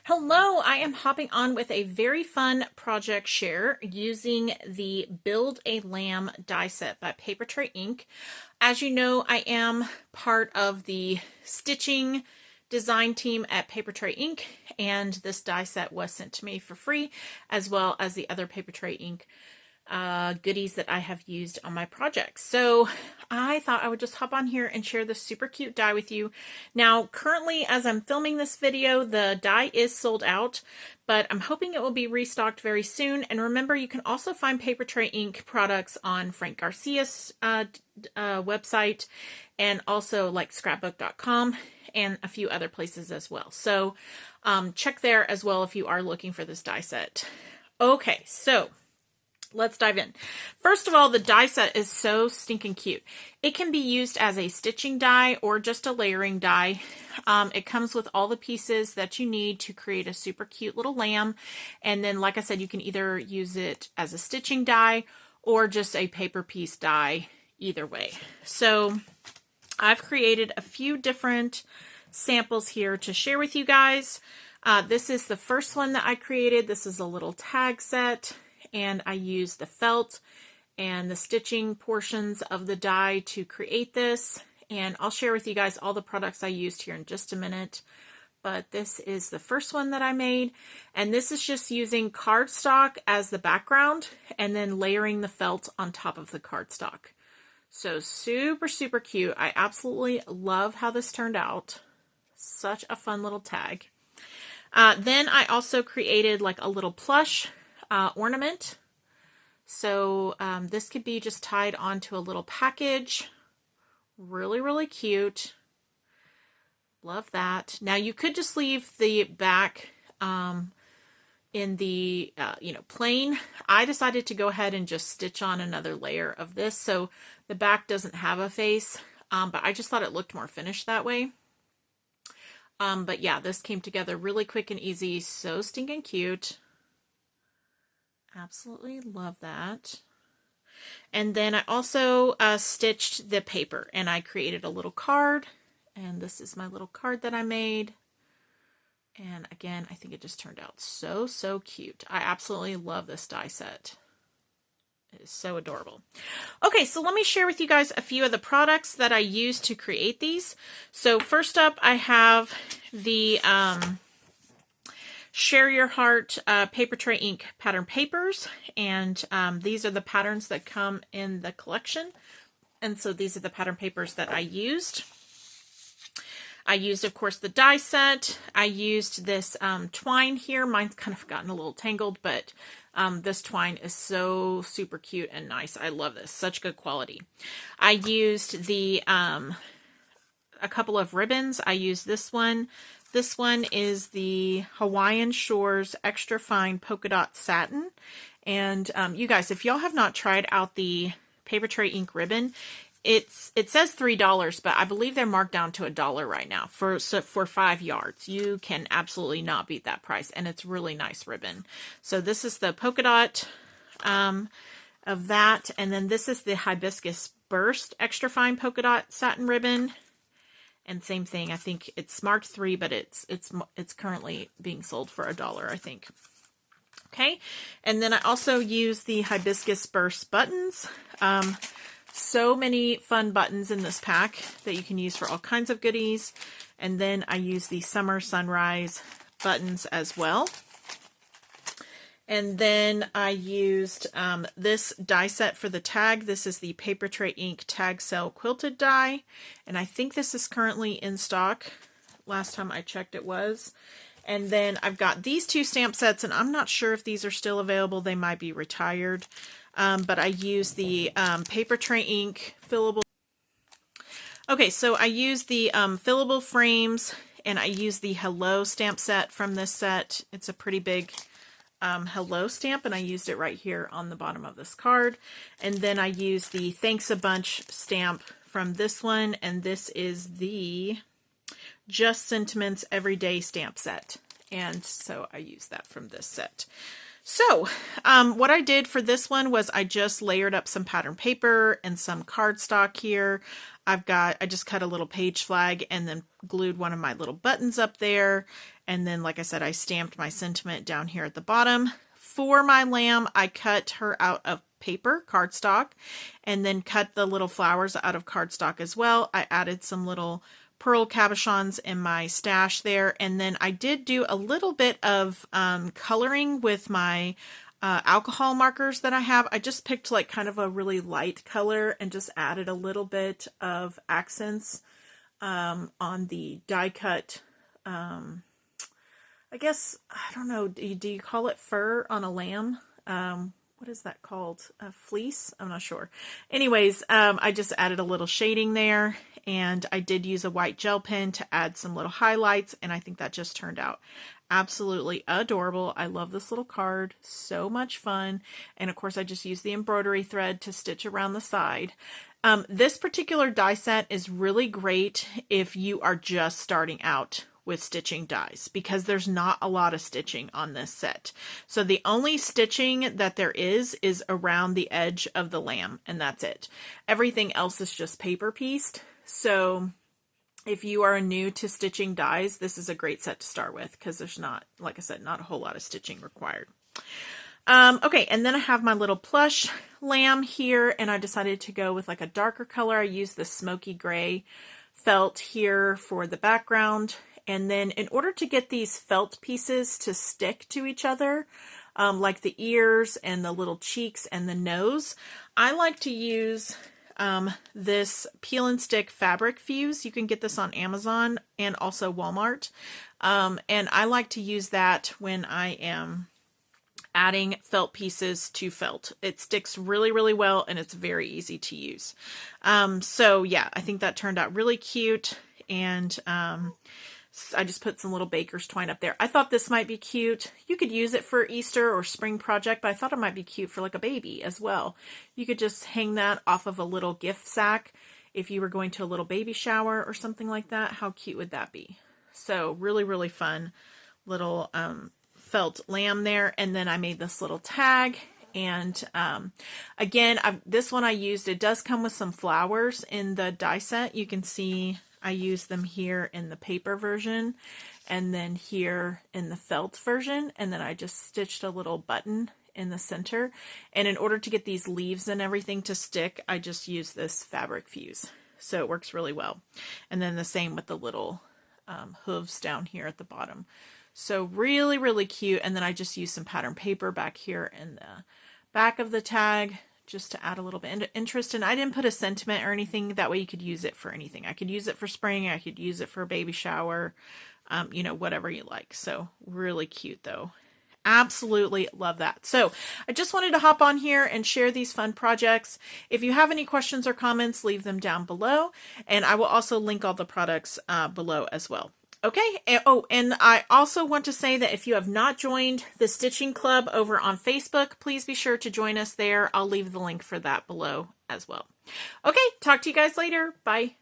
Hello, I am hopping on with a very fun project share using the Build a Lamb die set by Papertrey Inc. As you know, I am part of the stitching design team at Papertrey Inc. and this die set was sent to me for free, as well as the other Papertrey Inc. Goodies that I have used on my projects. So I thought I would just hop on here and share this super cute die with you. Now, currently, as I'm filming this video, the die is sold out, but I'm hoping it will be restocked very soon. And remember, you can also find Papertrey Inc. products on Frank Garcia's website, and also like scrapbook.com and a few other places as well. So check there as well if you are looking for this die set. Okay, so let's dive in. First of all, the die set is so stinking cute. It can be used as a stitching die or just a layering die. It comes with all the pieces that you need to create a super cute little lamb. And then, like I said, you can either use it as a stitching die or just a paper piece die, either way. So I've created a few different samples here to share with you guys. This is the first one that I created. This is a little tag set. And I used the felt and the stitching portions of the die to create this. And I'll share with you guys all the products I used here in just a minute. But this is the first one that I made. And this is just using cardstock as the background and then layering the felt on top of the cardstock. So super, super cute. I absolutely love how this turned out. Such a fun little tag. Then I also created like a little plush ornament. So this could be just tied onto a little package. Really, really cute. Love that. Now you could just leave the back in the plain. I decided to go ahead and just stitch on another layer of this so the back doesn't have a face, but I just thought it looked more finished that way. But yeah, this came together really quick and easy. So stinking cute. Absolutely love that. And then I also stitched the paper and I created a little card, and this is my little card that I made. And again, I think it just turned out so, so cute. I absolutely love this die set. It is so adorable. Okay, so let me share with you guys a few of the products that I used to create these. So first up, I have the Share Your Heart Papertrey Inc. pattern papers, and these are the patterns that come in the collection, and so these are the pattern papers that I used. I used, of course, the die set. I used this twine here. Mine's kind of gotten a little tangled, but this twine is so super cute and nice. I love this. Such good quality. I used the a couple of ribbons. I used this one. This one is the Hawaiian Shores Extra Fine Polka Dot Satin. And you guys, if y'all have not tried out the Papertrey Inc. ribbon, it says $3, but I believe they're marked down to $1 right now for 5 yards. You can absolutely not beat that price, and it's really nice ribbon. So this is the polka dot of that, and then this is the Hibiscus Burst Extra Fine Polka Dot Satin ribbon. And same thing, I think it's marked $3, but it's currently being sold for $1, I think. Okay, and then I also use the Hibiscus Burst buttons. So many fun buttons in this pack that you can use for all kinds of goodies. And then I use the Summer Sunrise buttons as well. And then I used this die set for the tag. This is the Papertrey Inc. Tag Cell Quilted Die. And I think this is currently in stock. Last time I checked it was. And then I've got these two stamp sets, and I'm not sure if these are still available. They might be retired. But I use the Papertrey Inc. fillable. Okay, so I use the fillable frames, and I use the Hello stamp set from this set. It's a pretty big Hello stamp, and I used it right here on the bottom of this card. And then I use the Thanks a Bunch stamp from this one, and this is the Just Sentiments Everyday stamp set. And so I use that from this set. So what I did for this one was I just layered up some pattern paper and some cardstock here. I just cut a little page flag and then glued one of my little buttons up there. And then, like I said, I stamped my sentiment down here at the bottom. For my lamb, I cut her out of paper, cardstock, and then cut the little flowers out of cardstock as well. I added some little pearl cabochons in my stash there, and then I did do a little bit of coloring with my alcohol markers that I have. I just picked like kind of a really light color and just added a little bit of accents on the die cut. I guess, I don't know, do you call it fur on a lamb? What is that called? A fleece? I'm not sure. Anyways, I just added a little shading there, and I did use a white gel pen to add some little highlights, and I think that just turned out absolutely adorable. I love this little card. So much fun. And of course, I just used the embroidery thread to stitch around the side. This particular die set is really great if you are just starting out with stitching dies, because there's not a lot of stitching on this set. So the only stitching that there is around the edge of the lamb, and that's it. Everything else is just paper pieced. So if you are new to stitching dies, this is a great set to start with, because there's not, like I said, not a whole lot of stitching required. Okay, and then I have my little plush lamb here, and I decided to go with like a darker color. I used the smoky gray felt here for the background. And then in order to get these felt pieces to stick to each other, like the ears and the little cheeks and the nose, I like to use this peel and stick fabric fuse. You can get this on Amazon and also Walmart. And I like to use that when I am adding felt pieces to felt. It sticks really, really well, and it's very easy to use. So yeah, I think that turned out really cute. And I just put some little baker's twine up there. I thought this might be cute. You could use it for Easter or spring project, but I thought it might be cute for like a baby as well. You could just hang that off of a little gift sack if you were going to a little baby shower or something like that. How cute would that be? So really, really fun little felt lamb there. And then I made this little tag. And again, this one I used, it does come with some flowers in the die set. You can see I used them here in the paper version, and then here in the felt version, and then I just stitched a little button in the center. And in order to get these leaves and everything to stick, I just use this fabric fuse. So it works really well. And then the same with the little hooves down here at the bottom. So really, really cute. And then I just used some pattern paper back here in the back of the tag just to add a little bit of interest. And I didn't put a sentiment or anything. That way you could use it for anything. I could use it for spring. I could use it for a baby shower, you know, whatever you like. So really cute though. Absolutely love that. So I just wanted to hop on here and share these fun projects. If you have any questions or comments, leave them down below. And I will also link all the products below as well. Okay. Oh, and I also want to say that if you have not joined the Stitching Club over on Facebook, please be sure to join us there. I'll leave the link for that below as well. Okay. Talk to you guys later. Bye.